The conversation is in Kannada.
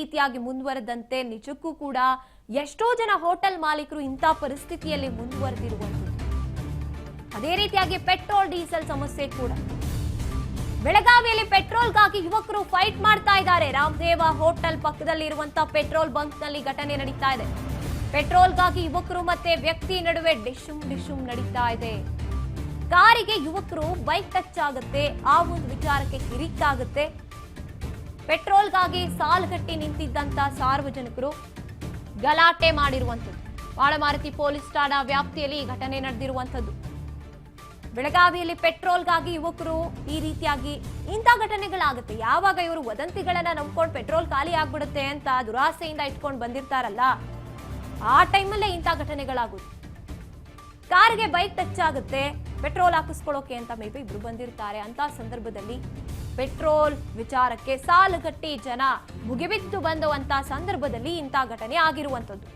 ರೀತಿಯಾಗಿ ಮುಂದುವರೆದಂತೆ ನಿಜಕ್ಕೂ ಕೂಡ ಎಷ್ಟೋ ಜನ ಹೋಟೆಲ್ ಮಾಲೀಕರು ಇಂಥ ಪರಿಸ್ಥಿತಿಯಲ್ಲಿ ಮುಂದುವರೆದಿರುವಂಥದ್ದು. ಅದೇ ರೀತಿಯಾಗಿ ಪೆಟ್ರೋಲ್ ಡೀಸೆಲ್ ಸಮಸ್ಯೆ ಕೂಡ. ಬೆಳಗಾವಿಯಲ್ಲಿ ಪೆಟ್ರೋಲ್ಗಾಗಿ ಯುವಕರು ಫೈಟ್ ಮಾಡ್ತಾ ಇದ್ದಾರೆ. ರಾಮದೇವ ಹೋಟೆಲ್ ಪಕ್ಕದಲ್ಲಿ ಇರುವಂತಹ ಪೆಟ್ರೋಲ್ ಬಂಕ್ ನಲ್ಲಿ ಘಟನೆ ನಡೀತಾ ಇದೆ. ಪೆಟ್ರೋಲ್ಗಾಗಿ ಯುವಕರು ಮತ್ತೆ ವ್ಯಕ್ತಿ ನಡುವೆ ಡಿಶುಮ್ ನಡೀತಾ ಇದೆ. ಕಾರಿಗೆ ಯುವಕರು ಬೈಕ್ ಟಚ್ ಆಗುತ್ತೆ, ಆ ಒಂದು ವಿಚಾರಕ್ಕೆ ಕಿರಿಕಾಗುತ್ತೆ. ಪೆಟ್ರೋಲ್ಗಾಗಿ ಸಾಲುಗಟ್ಟಿ ನಿಂತಿದ್ದಂತ ಸಾರ್ವಜನಿಕರು ಗಲಾಟೆ ಮಾಡಿರುವಂಥದ್ದು. ಬಾಳಮಾರುತಿ ಪೊಲೀಸ್ ಠಾಣಾ ವ್ಯಾಪ್ತಿಯಲ್ಲಿ ಈ ಘಟನೆ ನಡೆದಿರುವಂಥದ್ದು. ಬೆಳಗಾವಿಯಲ್ಲಿ ಪೆಟ್ರೋಲ್ಗಾಗಿ ಯುವಕರು ಈ ರೀತಿಯಾಗಿ ಇಂಥ ಘಟನೆಗಳಾಗುತ್ತೆ. ಯಾವಾಗ ಇವರು ವದಂತಿಗಳನ್ನ ನಂಬ್ಕೊಂಡು ಪೆಟ್ರೋಲ್ ಖಾಲಿ ಆಗ್ಬಿಡುತ್ತೆ ಅಂತ ದುರಾಸೆಯಿಂದ ಇಟ್ಕೊಂಡು ಬಂದಿರ್ತಾರಲ್ಲ, ಆ ಟೈಮಲ್ಲೇ ಇಂಥ ಘಟನೆಗಳಾಗುತ್ತೆ. ಕಾರ್ಗೆ ಬೈಕ್ ಟಚ್ ಆಗುತ್ತೆ, ಪೆಟ್ರೋಲ್ ಹಾಕಿಸ್ಕೊಳ್ಳೋಕೆ ಅಂತ ಮೇಬಿ ಇಬ್ರು ಬಂದಿರ್ತಾರೆ. ಅಂತ ಸಂದರ್ಭದಲ್ಲಿ ಪೆಟ್ರೋಲ್ ವಿಚಾರಕ್ಕೆ ಸಾಲುಗಟ್ಟಿ ಜನ ಮುಗಿಬಿದ್ದು ಬಂದುವಂತ ಸಂದರ್ಭದಲ್ಲಿ ಇಂಥ ಘಟನೆ ಆಗಿರುವಂಥದ್ದು.